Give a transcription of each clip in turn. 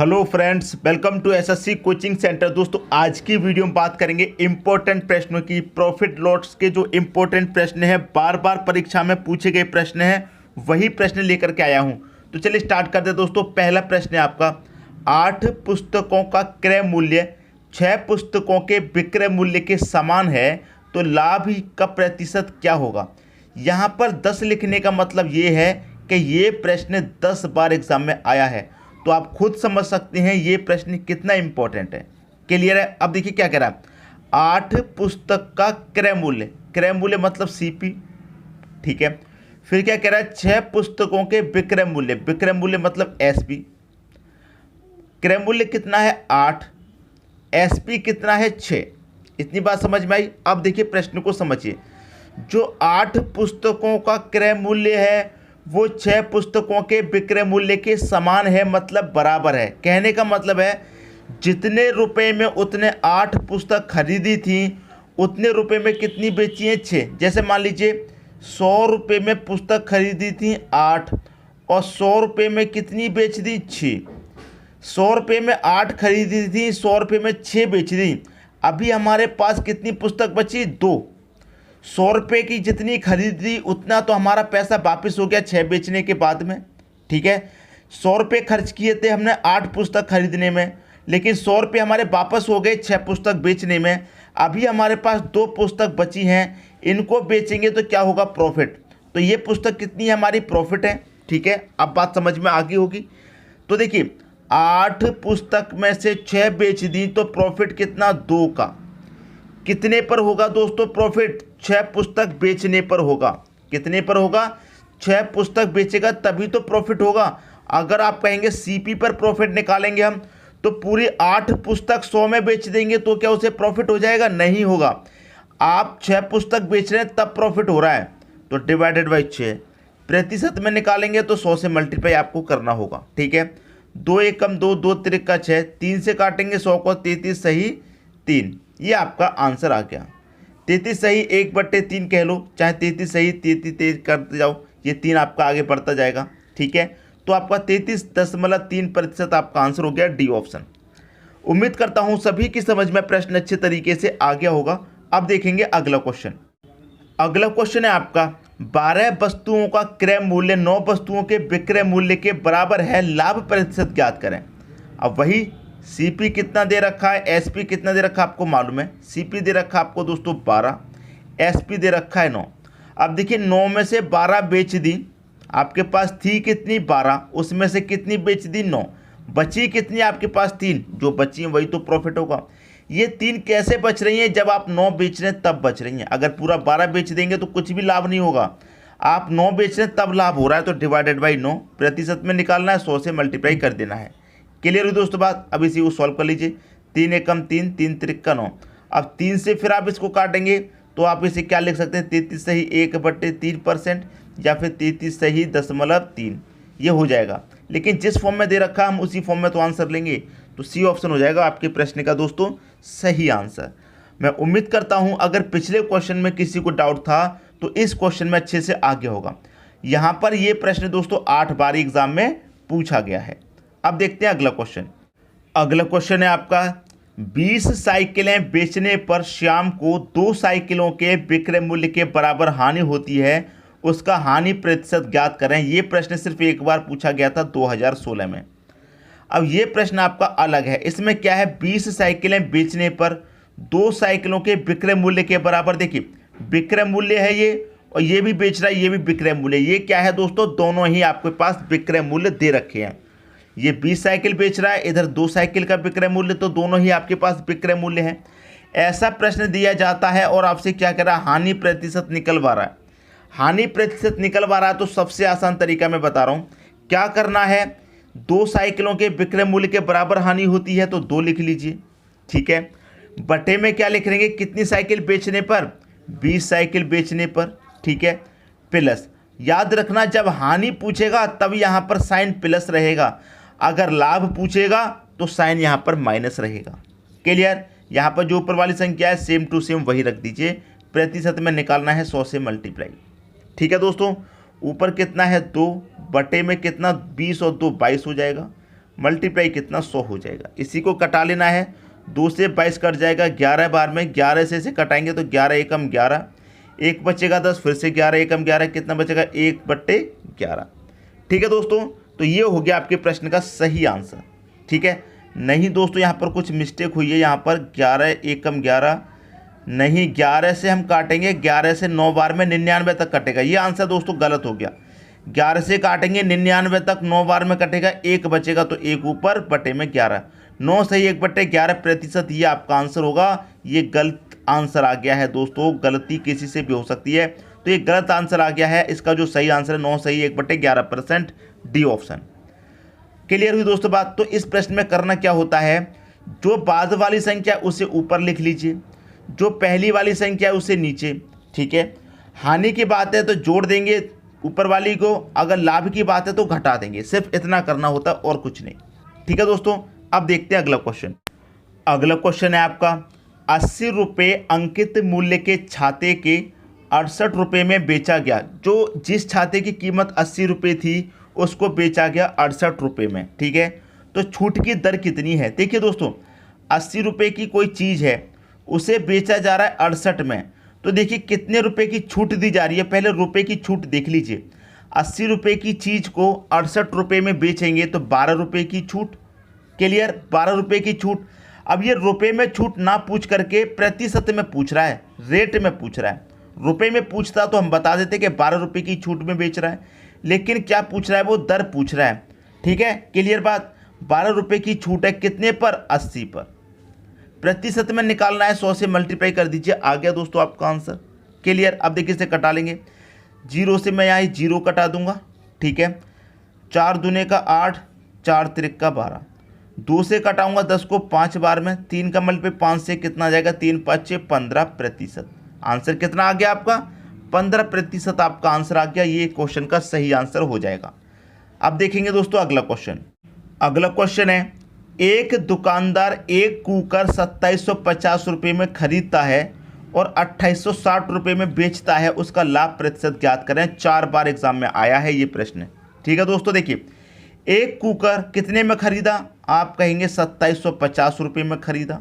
Hello friends, welcome to SSC coaching centre. दोस्तों, आज की वीडियो में बात करेंगे इंपॉर्टेंट प्रश्नों की। प्रॉफिट लॉस के जो इंपॉर्टेंट प्रश्न हैं, बार बार परीक्षा में पूछे गए प्रश्न हैं, वही प्रश्न लेकर के आया हूं। तो चलिए स्टार्ट करते हैं दोस्तों। पहला प्रश्न है आपका, 8 पुस्तकों का क्रय मूल्य 6 पुस्तकों के विक्रय मूल्य के समान है, तो लाभ का प्रतिशत क्या होगा। यहाँ पर 10 लिखने का मतलब ये है कि ये प्रश्न 10 बार एग्जाम में आया है, तो आप खुद समझ सकते हैं ये प्रश्न कितना इंपॉर्टेंट है। क्लियर है। अब देखिए क्या कह रहा है, 8 पुस्तक का क्रय मूल्य मतलब सीपी, ठीक है। फिर क्या कह रहा है, 6 पुस्तकों के विक्रय मूल्य मतलब एसपी। क्रय मूल्य कितना है 8, एसपी कितना है 6। इतनी बात समझ में आई। अब देखिए प्रश्न को समझिए। जो 8 पुस्तकों का क्रय मूल्य है वो 6 पुस्तकों के विक्रय मूल्य के समान है, मतलब बराबर है। कहने का मतलब है जितने रुपए में उतने 8 पुस्तक खरीदी थी, उतने रुपए में कितनी बेची हैं 6। जैसे मान लीजिए 100 रुपये में पुस्तक खरीदी थी 8 और 100 रुपये में कितनी बेच दी 6। 100 रुपये में 8 खरीदी थी, 100 रुपये में 6 बेच दी। अभी हमारे पास कितनी पुस्तक बची 2। 100 रुपये की जितनी खरीदी उतना तो हमारा पैसा वापस हो गया 6 बेचने के बाद में, ठीक है। 100 रुपये खर्च किए थे हमने 8 पुस्तक खरीदने में, लेकिन 100 रुपये हमारे वापस हो गए 6 पुस्तक बेचने में। अभी हमारे पास 2 पुस्तक बची हैं, इनको बेचेंगे तो क्या होगा, प्रॉफिट। तो ये पुस्तक कितनी है हमारी, प्रॉफिट है, ठीक है। अब बात समझ में आ गई होगी। तो देखिए 8 पुस्तक में से 6 बेच दी तो प्रॉफिट कितना, 2 का। कितने पर होगा दोस्तों प्रॉफिट, 6 पुस्तक बेचने पर होगा। कितने पर होगा, 6 पुस्तक बेचेगा तभी तो प्रॉफिट होगा। अगर आप कहेंगे सीपी पर प्रॉफिट निकालेंगे हम, तो पूरी 8 पुस्तक 100 में बेच देंगे तो क्या उसे प्रॉफिट हो जाएगा, नहीं होगा। आप 6 पुस्तक बेच रहे हैं तब प्रॉफिट हो रहा है, तो डिवाइडेड बाई 6 प्रतिशत में निकालेंगे तो 100 से मल्टीप्लाई आपको करना होगा, ठीक है। 2 एकम 2, 2 त्रिका 6, 3 से काटेंगे 100 को, 33 सही 3। ये आपका आंसर आ गया। 33 सही 1/3 कह लो, चाहे 33 सही 33 करते जाओ, ये 3 आपका आगे बढ़ता जाएगा, ठीक है। तो आपका 33.3% आपका आंसर हो गया, डी ऑप्शन। उम्मीद करता हूँ सभी की समझ में प्रश्न अच्छे तरीके से आ गया होगा। अब देखेंगे अगला क्वेश्चन। अगला क्वेश्चन है आपका, 12 वस्तुओं का क्रय मूल्य 9 वस्तुओं के विक्रय मूल्य के बराबर है, लाभ प्रतिशत ज्ञात करें। अब वही सीपी कितना दे रखा है, एसपी कितना दे रखा है आपको मालूम है। सीपी दे रखा है आपको दोस्तों 12, एसपी दे रखा है 9। अब देखिए 9 में से 12 बेच दी, आपके पास थी कितनी 12, उसमें से कितनी बेच दी 9, बची कितनी आपके पास 3, जो बची हैं वही तो प्रॉफिट होगा। ये 3 कैसे बच रही हैं, जब आप 9 बेच रहे हैं तब बच रही हैं। अगर पूरा 12 बेच देंगे तो कुछ भी लाभ नहीं होगा। आप 9 बेच रहे हैं तब लाभ हो रहा है, तो डिवाइडेड बाई 9 प्रतिशत में निकालना है, 100 से मल्टीप्लाई कर देना है। क्लियर हुई दोस्तों बात। अब इसी को सॉल्व कर लीजिए। 3 एकम 3, 3 त्रिका 9। अब 3 से फिर आप इसको काटेंगे तो आप इसे क्या लिख सकते हैं, 33 सही 1/3% या फिर 33 सही 0.3, ये हो जाएगा। लेकिन जिस फॉर्म में दे रखा हम उसी फॉर्म में तो आंसर लेंगे, तो सी ऑप्शन हो जाएगा आपके प्रश्न का दोस्तों सही आंसर। मैं उम्मीद करता हूं अगर पिछले क्वेश्चन में किसी को डाउट था तो इस क्वेश्चन में अच्छे से आ गया होगा। यहाँ पर ये प्रश्न दोस्तों 8 बार एग्जाम में पूछा गया है। अब देखते हैं अगला क्वेश्चन। अगला क्वेश्चन है आपका, 20 साइकिलें बेचने पर श्याम को 2 साइकिलों के विक्रय मूल्य के बराबर हानि होती है, उसका हानि प्रतिशत ज्ञात करें। ये प्रश्न सिर्फ एक बार पूछा गया था 2016 में। अब ये प्रश्न आपका अलग है। इसमें क्या है, 20 साइकिलें बेचने पर 2 साइकिलों के विक्रय मूल्य के बराबर। देखिए विक्रय मूल्य है ये, और ये भी बेच रहा है, ये भी विक्रय मूल्य। ये क्या है दोस्तों, दोनों ही आपके पास विक्रय मूल्य दे रखे हैं। ये 20 साइकिल बेच रहा है, इधर 2 साइकिल का विक्रय मूल्य, तो दोनों ही आपके पास विक्रय मूल्य है। ऐसा प्रश्न दिया जाता है और आपसे क्या कह रहा है, हानि प्रतिशत निकलवा रहा है। हानि प्रतिशत निकलवा रहा है तो सबसे आसान तरीका मैं बता रहा हूँ। क्या करना है, 2 साइकिलों के विक्रय मूल्य के बराबर हानि होती है तो 2 लिख लीजिए, ठीक है। बटे में क्या लिख लेंगे, कितनी साइकिल बेचने पर, 20 साइकिल बेचने पर, ठीक है। प्लस, याद रखना जब हानि पूछेगा तब यहाँ पर साइन प्लस रहेगा, अगर लाभ पूछेगा तो साइन यहाँ पर माइनस रहेगा। क्लियर। यहाँ पर जो ऊपर वाली संख्या है सेम टू सेम वही रख दीजिए, प्रतिशत में निकालना है 100 से मल्टीप्लाई, ठीक है दोस्तों। ऊपर कितना है 2, बटे में कितना 20 और 2 22 हो जाएगा, मल्टीप्लाई कितना 100 हो जाएगा। इसी को कटा लेना है, 2 से 22 कट जाएगा 11 बार में, 11 से इसे कटाएंगे तो 11 एकम 11, 1 बचेगा 10, फिर से 11 एकम 11, कितना बचेगा 1/11। ठीक है दोस्तों, तो ये हो गया आपके प्रश्न का सही आंसर। ठीक है, नहीं दोस्तों यहाँ पर कुछ मिस्टेक हुई है, यहाँ पर 11 एकम 11 नहीं, 11 से हम काटेंगे, 11 से 9 बार में 99 तक कटेगा। ये आंसर दोस्तों गलत हो गया। 11 से काटेंगे 99 तक 9 बार में कटेगा, 1 बचेगा तो 1 ऊपर बटे में 11, 9 सही 1/11%, ये आपका आंसर होगा। ये गलत आंसर आ गया है दोस्तों, गलती किसी से भी हो सकती है, तो ये गलत आंसर आ गया है। इसका जो सही आंसर है 9 सही 1/11%, डी ऑप्शन। क्लियर हुई दोस्तों बात। तो इस प्रश्न में करना क्या होता है, जो बाद वाली संख्या उसे ऊपर लिख लीजिए, जो पहली वाली संख्या है उसे नीचे। ठीक है, हानि की बात है तो जोड़ देंगे ऊपर वाली को, अगर लाभ की बात है तो घटा देंगे, सिर्फ इतना करना होता है और कुछ नहीं। ठीक है दोस्तों, अब देखते हैं अगला क्वेश्चन। अगला क्वेश्चन है आपका 80 रुपये अंकित मूल्य के छाते के 68 रुपये में बेचा गया। जो जिस छाते की कीमत 80 रुपये थी उसको बेचा गया 68 रुपये में। ठीक है, तो छूट की दर कितनी है। देखिए दोस्तों, 80 रुपये की कोई चीज़ है, उसे बेचा जा रहा है 68 में, तो देखिए कितने रुपए की छूट दी जा रही है। पहले रुपए की छूट देख लीजिए, 80 रुपये की चीज़ को 68 रुपये में बेचेंगे तो 12 रुपये की छूट। क्लियर, 12 रुपये की छूट। अब ये रुपए में छूट ना पूछ करके प्रतिशत में पूछ रहा है, रेट में पूछ रहा है। रुपए में पूछता तो हम बता देते कि 12 रुपये की छूट में बेच रहा है, लेकिन क्या पूछ रहा है, वो दर पूछ रहा है। ठीक है, क्लियर बात। 12 रुपये की छूट है कितने पर, 80 पर। प्रतिशत में निकालना है, 100 से मल्टीप्लाई कर दीजिए, आ गया दोस्तों आपका आंसर। क्लियर, अब देखिए इसे कटा लेंगे, 0 से मैं यहाँ 0 कटा दूंगा। ठीक है, 4 दूने का 8, 4 तिरिक का 12, 2 से कटाऊंगा 10 को 5 बार में, 3 का मल्टीप्लाई 5 से कितना आ जाएगा, 3 5 15%। आंसर कितना आ गया आपका, 15% आपका आंसर आ गया। ये क्वेश्चन का सही आंसर हो जाएगा। अब देखेंगे दोस्तों अगला क्वेश्चन। अगला क्वेश्चन है, एक दुकानदार एक कुकर 2750 रुपये में खरीदता है और 2860 रुपये में बेचता है, उसका लाभ प्रतिशत ज्ञात करें। 4 बार एग्जाम में आया है ये प्रश्न। ठीक है दोस्तों, देखिए एक कुकर कितने में खरीदा, आप कहेंगे 2750 रुपये में खरीदा।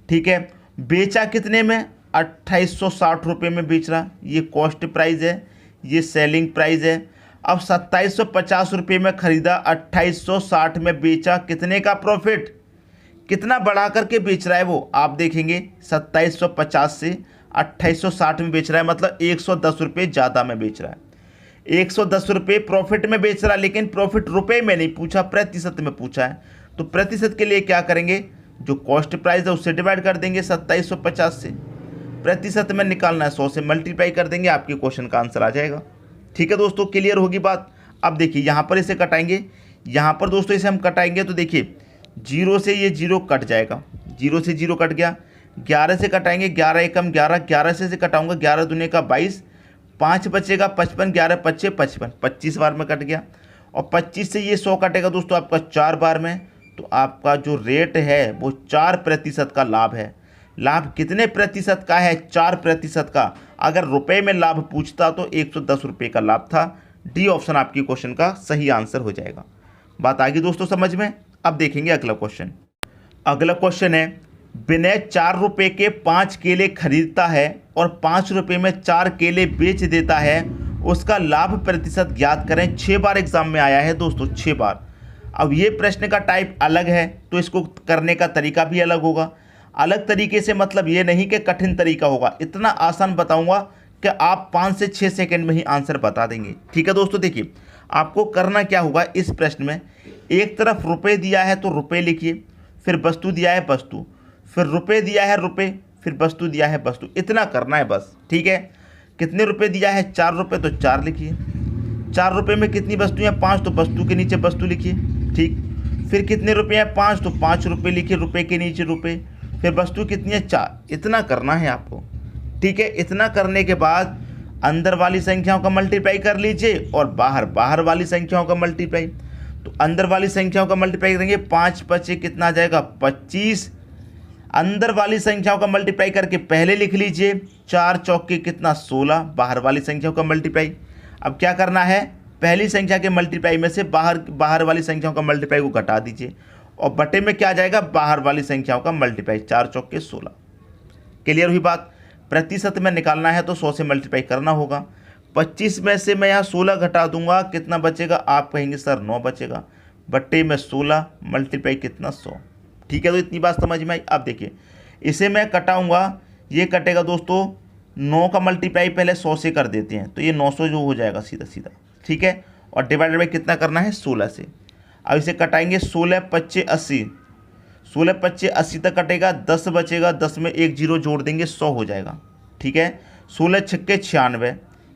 ठीक है, बेचा कितने में, 2860 रुपये में बेच रहा। ये कॉस्ट प्राइस है, ये सेलिंग प्राइस है। अब 2750 रुपये में खरीदा, 2860 में बेचा, कितने का प्रॉफिट, कितना बढ़ा करके बेच रहा है वो, आप देखेंगे 2750 से 2860 में बेच रहा है, मतलब 110 रुपये ज़्यादा में बेच रहा है। 110 रुपये प्रॉफिट में बेच रहा है, लेकिन प्रॉफिट रुपए में नहीं पूछा, प्रतिशत में पूछा है। तो प्रतिशत के लिए क्या करेंगे, जो कॉस्ट प्राइस है उससे डिवाइड कर देंगे 2750 से, प्रतिशत में निकालना है 100 से मल्टीप्लाई कर देंगे, आपके क्वेश्चन का आंसर आ जाएगा। ठीक है दोस्तों, क्लियर होगी बात। अब देखिए यहाँ पर इसे कटाएंगे, यहाँ पर दोस्तों इसे हम कटाएंगे तो देखिए 0 से ये 0 कट जाएगा, 0 से 0 कट गया। 11 से कटाएंगे, 11 एकम 11, 11 से कटाऊंगा, 11 दूने का 22, 5 बचेगा 55, 11 पच्चे 55, 25 बार में कट गया। और 25 से ये 100 कटेगा दोस्तों आपका 4 बार में, तो आपका जो रेट है वो 4% का लाभ है। लाभ कितने प्रतिशत का है, 4% का। अगर रुपए में लाभ पूछता तो 110 रुपये का लाभ था। डी ऑप्शन आपकी क्वेश्चन का सही आंसर हो जाएगा। बात आ गई दोस्तों समझ में। अब देखेंगे अगला क्वेश्चन। अगला क्वेश्चन है, विनय 4 रुपये के 5 केले खरीदता है और 5 रुपये में 4 केले बेच देता है, उसका लाभ प्रतिशत ज्ञात करें। 6 बार एग्जाम में आया है दोस्तों, 6 बार। अब ये प्रश्न का टाइप अलग है तो इसको करने का तरीका भी अलग होगा। अलग तरीके से मतलब ये नहीं कि कठिन तरीका होगा, इतना आसान बताऊंगा कि आप 5 से 6 सेकंड में ही आंसर बता देंगे। ठीक है दोस्तों, देखिए आपको करना क्या होगा इस प्रश्न में, एक तरफ रुपए दिया है तो रुपए लिखिए, फिर वस्तु दिया है वस्तु, फिर रुपए दिया है रुपए, फिर वस्तु दिया है वस्तु, इतना करना है बस। ठीक है, कितने रुपए दिया है, 4 रुपये, तो 4 लिखिए। 4 रुपये में कितनी वस्तु है, 5, तो वस्तु के नीचे वस्तु लिखिए। ठीक, फिर कितने रुपये हैं, 5, तो 5 रुपये लिखिए, रुपये के नीचे रुपये, फिर वस्तु कितनी है, 4। इतना करना है आपको। ठीक है, इतना करने के बाद अंदर वाली संख्याओं का मल्टीप्लाई कर लीजिए और बाहर वाली संख्याओं का मल्टीप्लाई। तो अंदर वाली संख्याओं का मल्टीप्लाई करेंगे, 5 बचे कितना आ जाएगा, 25। अंदर वाली संख्याओं का मल्टीप्लाई करके पहले लिख लीजिए, 4 चौके कितना 16, बाहर वाली संख्याओं का मल्टीप्लाई। अब क्या करना है, पहली संख्या के मल्टीप्लाई में से बाहर वाली संख्याओं का मल्टीप्लाई को घटा दीजिए और बटे में क्या आ जाएगा, बाहर वाली संख्याओं का मल्टीप्लाई। 4 चौके 16। क्लियर हुई बात। प्रतिशत में निकालना है तो 100 से मल्टीप्लाई करना होगा। 25 में से मैं यहाँ 16 घटा दूंगा, कितना बचेगा, आप कहेंगे सर 9 बचेगा। बट्टे में 16 मल्टीप्लाई कितना, 100। ठीक है, तो इतनी बात समझ में आई। अब देखिए इसे मैं कटाऊंगा, ये कटेगा दोस्तों 9 का मल्टीप्लाई पहले 100 से कर देते हैं तो ये 900 जो हो जाएगा सीधा सीधा। ठीक है, और डिवाइडेड बाई कितना करना है, 16 से। अब इसे कटाएंगे 16 25 80, 16 25 80 तक कटेगा, 10 बचेगा, 10 में एक जीरो जोड़ देंगे, 100 हो जाएगा। ठीक है, 16 छक्के 96,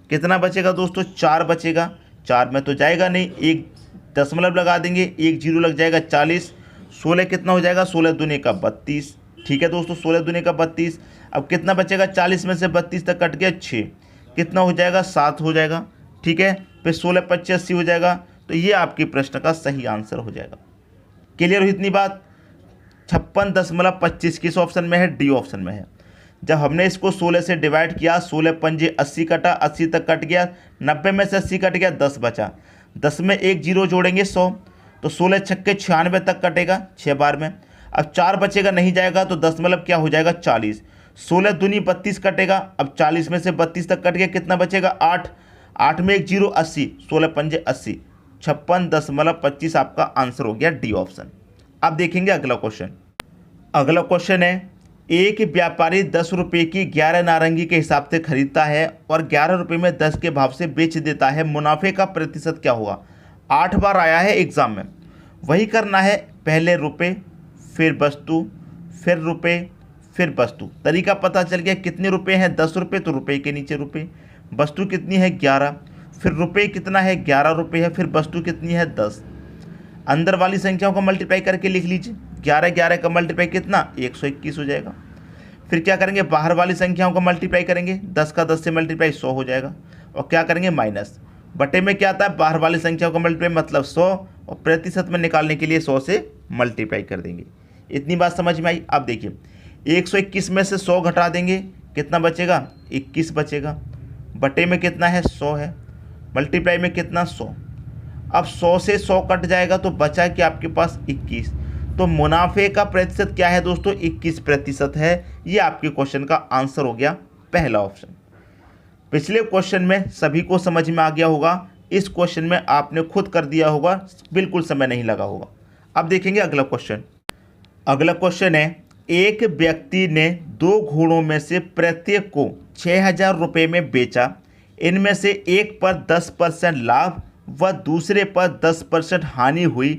कितना बचेगा दोस्तों, 4 बचेगा। 4 में तो जाएगा नहीं, एक दशमलव लगा देंगे, एक जीरो लग जाएगा, 40। 16 कितना हो जाएगा, 16 दूनी का 32। ठीक है दोस्तों, 16 दूनी का 32। अब कितना बचेगा, 40 में से 32 तक कट गया, 6, कितना हो जाएगा, 7 हो जाएगा। ठीक है, फिर 16 25 80 हो जाएगा। तो ये आपके प्रश्न का सही आंसर हो जाएगा। क्लियर हुई इतनी बात। 56.25 किस ऑप्शन में है, डी ऑप्शन में है। जब हमने इसको 16 से डिवाइड किया, 16 पंजे 80 कटा, 80 तक कट गया, 90 में से 80 कट गया, 10 बचा। 10 में एक जीरो जोड़ेंगे, 100, तो 16 छक्के 96 तक कटेगा 6 बार में। अब 4 बचेगा, नहीं जाएगा, तो दशमलव क्या हो जाएगा, 40। 16 दूनी 32 कटेगा, अब 40 में से 32 तक कट गया, कितना बचेगा, 8। 8 में एक जीरो 80, 16 पंजे 80, 56.25 आपका आंसर हो गया, डी ऑप्शन। अब देखेंगे अगला क्वेश्चन। अगला क्वेश्चन है, एक व्यापारी 10 रुपये की 11 नारंगी के हिसाब से खरीदता है और 11 रुपये में 10 के भाव से बेच देता है, मुनाफे का प्रतिशत क्या होगा। 8 बार आया है एग्जाम में, वही करना है, पहले रुपये फिर वस्तु फिर रुपये फिर वस्तु। तरीका पता चल गया, कितने रुपये हैं, 10 रुपये, तो रुपये के नीचे रुपये, वस्तु कितनी है 11, फिर रुपये कितना है 11 रुपये है, फिर वस्तु कितनी है 10। अंदर वाली संख्याओं का मल्टीप्लाई करके लिख लीजिए, 11 11 का मल्टीप्लाई कितना, 121 हो जाएगा। फिर क्या करेंगे, बाहर वाली संख्याओं का मल्टीप्लाई करेंगे, 10 का 10 से मल्टीप्लाई 100 हो जाएगा। और क्या करेंगे, माइनस, बटे में क्या आता है, बाहर वाली संख्याओं का मल्टीप्लाई मतलब 100, और प्रतिशत में निकालने के लिए 100 से मल्टीप्लाई कर देंगे। इतनी बात समझ में आई। अब देखिए 121 में से 100 घटा देंगे, कितना बचेगा, 21 बचेगा। बटे में कितना है, 100 है, मल्टीप्लाई में कितना, 100। अब 100 से 100 कट जाएगा तो बचा कि आपके पास 21। तो मुनाफे का प्रतिशत क्या है दोस्तों, 21% है। ये आपके क्वेश्चन का आंसर हो गया, पहला ऑप्शन। पिछले क्वेश्चन में सभी को समझ में आ गया होगा, इस क्वेश्चन में आपने खुद कर दिया होगा, बिल्कुल समय नहीं लगा होगा। अब देखेंगे अगला क्वेश्चन। अगला क्वेश्चन है, एक व्यक्ति ने 2 घोड़ों में से प्रत्येक को 6000 रुपये में बेचा, इनमें से एक पर 10% लाभ व दूसरे पर 10% हानि हुई,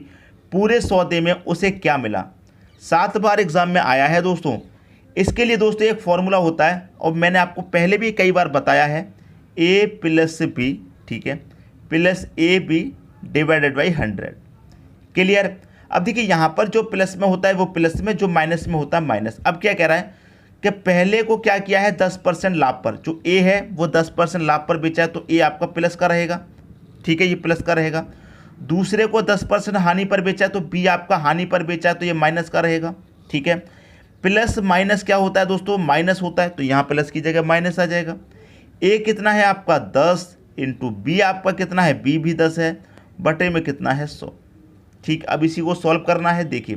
पूरे सौदे में उसे क्या मिला। 7 बार एग्जाम में आया है दोस्तों। इसके लिए दोस्तों एक फॉर्मूला होता है और मैंने आपको पहले भी कई बार बताया है, a प्लस बी, ठीक है, plus A B divided by 100। Clear. अब देखिए यहाँ पर जो प्लस में होता है वो प्लस में, जो माइनस में होता है माइनस। अब क्या कह रहा है कि पहले को क्या किया है, 10% लाभ पर, जो ए है वो 10% लाभ पर बेचा है तो ए आपका प्लस का रहेगा। ठीक है, ये प्लस का रहेगा। दूसरे को 10% हानि पर बेचा है तो बी आपका हानि पर बेचा है तो ये माइनस का रहेगा। ठीक है, प्लस माइनस क्या होता है दोस्तों, माइनस होता है, तो यहाँ प्लस की जगह माइनस आ जाएगा। ए कितना है आपका 10 इंटू बी आपका कितना है, बी भी 10 है, बटे में कितना है 100। ठीक, अब इसी को सॉल्व करना है। देखिए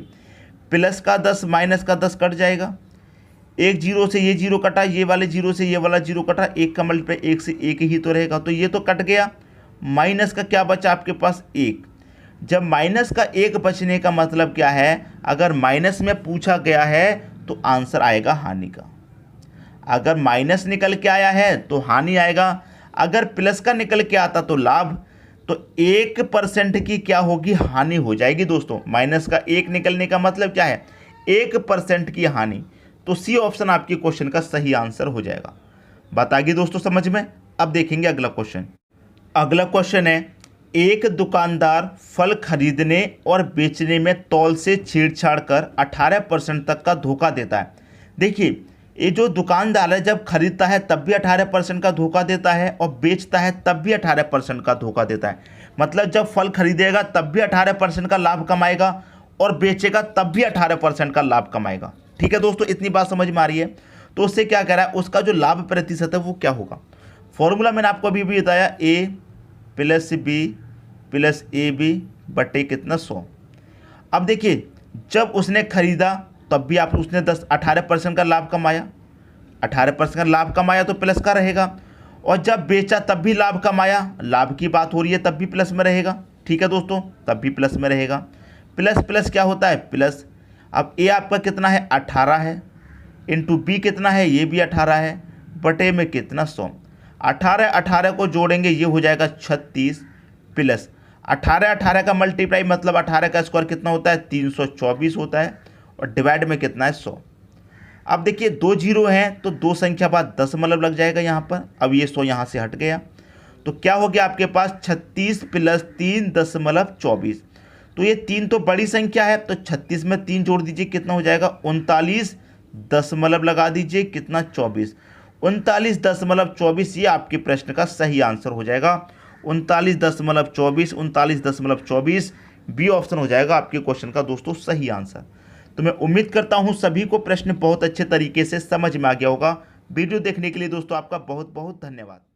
प्लस का 10 माइनस का 10 कट जाएगा, एक जीरो से ये जीरो कटा, ये वाले जीरो से ये वाला जीरो कटा, एक का मल्टीप्लाई एक से एक ही तो रहेगा, तो ये तो कट गया। माइनस का क्या बचा आपके पास, 1। जब माइनस का 1 बचने का मतलब क्या है, अगर माइनस में पूछा गया है तो आंसर आएगा हानि का। अगर माइनस निकल के आया है तो हानि आएगा, अगर प्लस का निकल के आता तो लाभ। तो 1% की क्या होगी, हानि हो जाएगी दोस्तों। माइनस का 1 निकलने का मतलब क्या है, 1% की हानि। तो सी ऑप्शन आपके क्वेश्चन का सही आंसर हो जाएगा। बात आ गई दोस्तों समझ में। अब देखेंगे अगला क्वेश्चन। अगला क्वेश्चन है, एक दुकानदार फल खरीदने और बेचने में तौल से छेड़छाड़ कर 18% तक का धोखा देता है। देखिए ये जो दुकानदार है जब खरीदता है तब भी 18% का धोखा देता है और बेचता है तब भी 18% का धोखा देता है। मतलब जब फल खरीदेगा तब भी 18% का लाभ कमाएगा और बेचेगा तब भी 18% का लाभ कमाएगा। ठीक है दोस्तों, इतनी बात समझ में आ रही है। तो उससे क्या कह रहा है, उसका जो लाभ प्रतिशत है वो क्या होगा। फॉर्मूला मैंने आपको अभी भी बताया, A plus B plus A B बटे कितना 100। अब देखिए जब उसने खरीदा तब भी आप उसने 18% का लाभ कमाया, 18% का लाभ कमाया तो प्लस का रहेगा, और जब बेचा तब भी लाभ कमाया, लाभ की बात हो रही है तब भी प्लस में रहेगा। ठीक है दोस्तों, तब भी प्लस में रहेगा। प्लस प्लस क्या होता है प्लस। अब ए आपका कितना है 18 है, इंटू बी कितना है ये भी 18 है, बटे में कितना 100। 18 को जोड़ेंगे ये हो जाएगा 36 प्लस 18 का मल्टीप्लाई मतलब 18 का स्क्वायर कितना होता है 324 होता है, और डिवाइड में कितना है 100। अब देखिए 2 जीरो हैं तो 2 संख्या बाद दशमलव लग जाएगा यहाँ पर। अब ये 100 यहाँ से हट गया तो क्या हो गया आपके पास 36 प्लस 3.24। तो ये 3 तो बड़ी संख्या है तो 36 में 3 जोड़ दीजिए कितना हो जाएगा 39 दशमलव लगा दीजिए कितना 24। 39.24 ये आपके प्रश्न का सही आंसर हो जाएगा। 39.24 बी ऑप्शन हो जाएगा आपके क्वेश्चन का दोस्तों सही आंसर। तो मैं उम्मीद करता हूं सभी को प्रश्न बहुत अच्छे तरीके से समझ में आ गया होगा। वीडियो देखने के लिए दोस्तों आपका बहुत बहुत धन्यवाद।